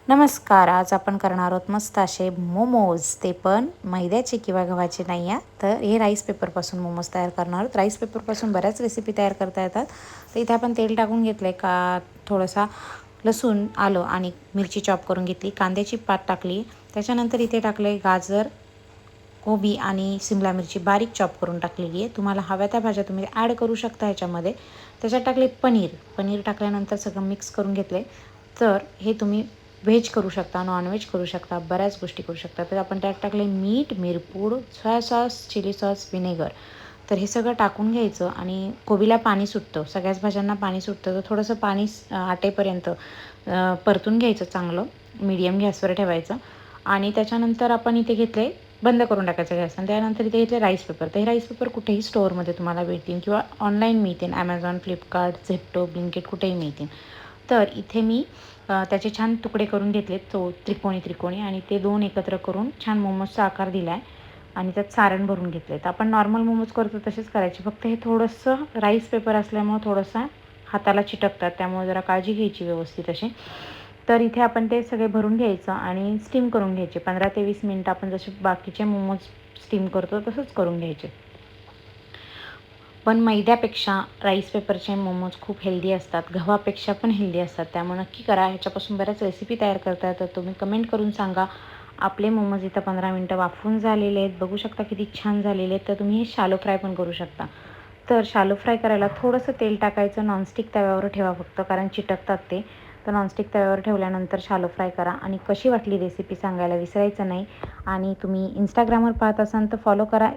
नमस्कार. आज आपण करणार आहोत मस्त असे मोमोज, ते पण मैद्याचे किंवा गव्हाचे नाही आहे. तर हे राईस पेपरपासून मोमोज तयार करणार आहोत. राईस पेपरपासून बऱ्याच रेसिपी तयार करता येतात. तर इथे आपण तेल टाकून घेतलं आहे, का थोडासा लसूण, आलं आणि मिरची चॉप करून घेतली, कांद्याची पात टाकली, त्याच्यानंतर इथे टाकले गाजर, कोबी आणि सिमला मिरची बारीक चॉप करून टाकलेली आहे. तुम्हाला हव्या त्या भाज्या तुम्ही ॲड करू शकता ह्याच्यामध्ये. त्याच्यात टाकले पनीर टाकल्यानंतर सगळं मिक्स करून घेतले. तर हे तुम्ही व्हेज करू शकता, नॉनव्हेज करू शकता, बऱ्याच गोष्टी करू शकता. तर आपण त्यात टाकले मीठ, मिरपूड, soya sauce, chilli sauce, vinegar. तर हे सगळं टाकून घ्यायचं आणि कोबीला पाणी सुटतं, सगळ्याच भाज्यांना पाणी सुटतं. तर थोडंसं पाणी आटेपर्यंत परतून घ्यायचं, चांगलं मीडियम गॅसवर ठेवायचं. आणि त्याच्यानंतर आपण इथे घेतले, बंद करून टाकायचं गॅस. आणि त्यानंतर इथे घेतले राईस पेपर. तर हे राईस पेपर कुठेही स्टोअरमध्ये तुम्हाला भेटतील किंवा ऑनलाईन मिळतील, ॲमेझॉन, फ्लिपकार्ट, झेप्टो, ब्लिंकिट कुठेही मिळतील. तर इथे मी त्याचे छान तुकडे करून घेतले, त्रिकोणी आणि ते दोन एकत्र करून छान मोमोजचा आकार दिला आहे आणि त्यात सारण भरून घेतले. तर आपण नॉर्मल मोमोज करतो तसेच करायचे, फक्त हे थोडंसं राईस पेपर असल्यामुळं थोडंसं हाताला चिटकतात, त्यामुळे जरा काळजी घ्यायची व्यवस्थित अशी. तर इथे आपण ते सगळे भरून घ्यायचं आणि स्टीम करून घ्यायचे 15 ते 20 मिनटं. आपण जसे बाकीचे मोमोज स्टीम करतो तसंच करून घ्यायचे. पण मैद्यापेक्षा राईस पेपरचे मोमोज खूप हेल्दी असतात, गव्हापेक्षा पण हेल्दी असतात. त्यामुळे नक्की करा. ह्याच्यापासून बऱ्याच रेसिपी तयार करता येतात. तुम्ही कमेंट करून सांगा. आपले मोमोज इथं 15 मिनटं वाफवून झालेले आहेत. बघू शकता किती छान झालेले आहेत. तर तुम्ही हे शॅलो फ्राय पण करू शकता. तर शॅलो फ्राय करायला थोडंसं तेल टाकायचं, नॉनस्टिक तव्यावर ठेवा फक्त, कारण चिटकतात ते. तर नॉनस्टिक तव्यावर ठेवल्यानंतर शॅलो फ्राय करा आणि कशी वाटली रेसिपी सांगायला विसरायचं नाही. आणि तुम्ही इंस्टाग्रामवर पाहत असाल तर फॉलो करा,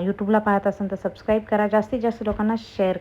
यूट्यूबला पाहत असाल तर सबस्क्राईब करा, जास्तीत जास्त लोकांना शेअर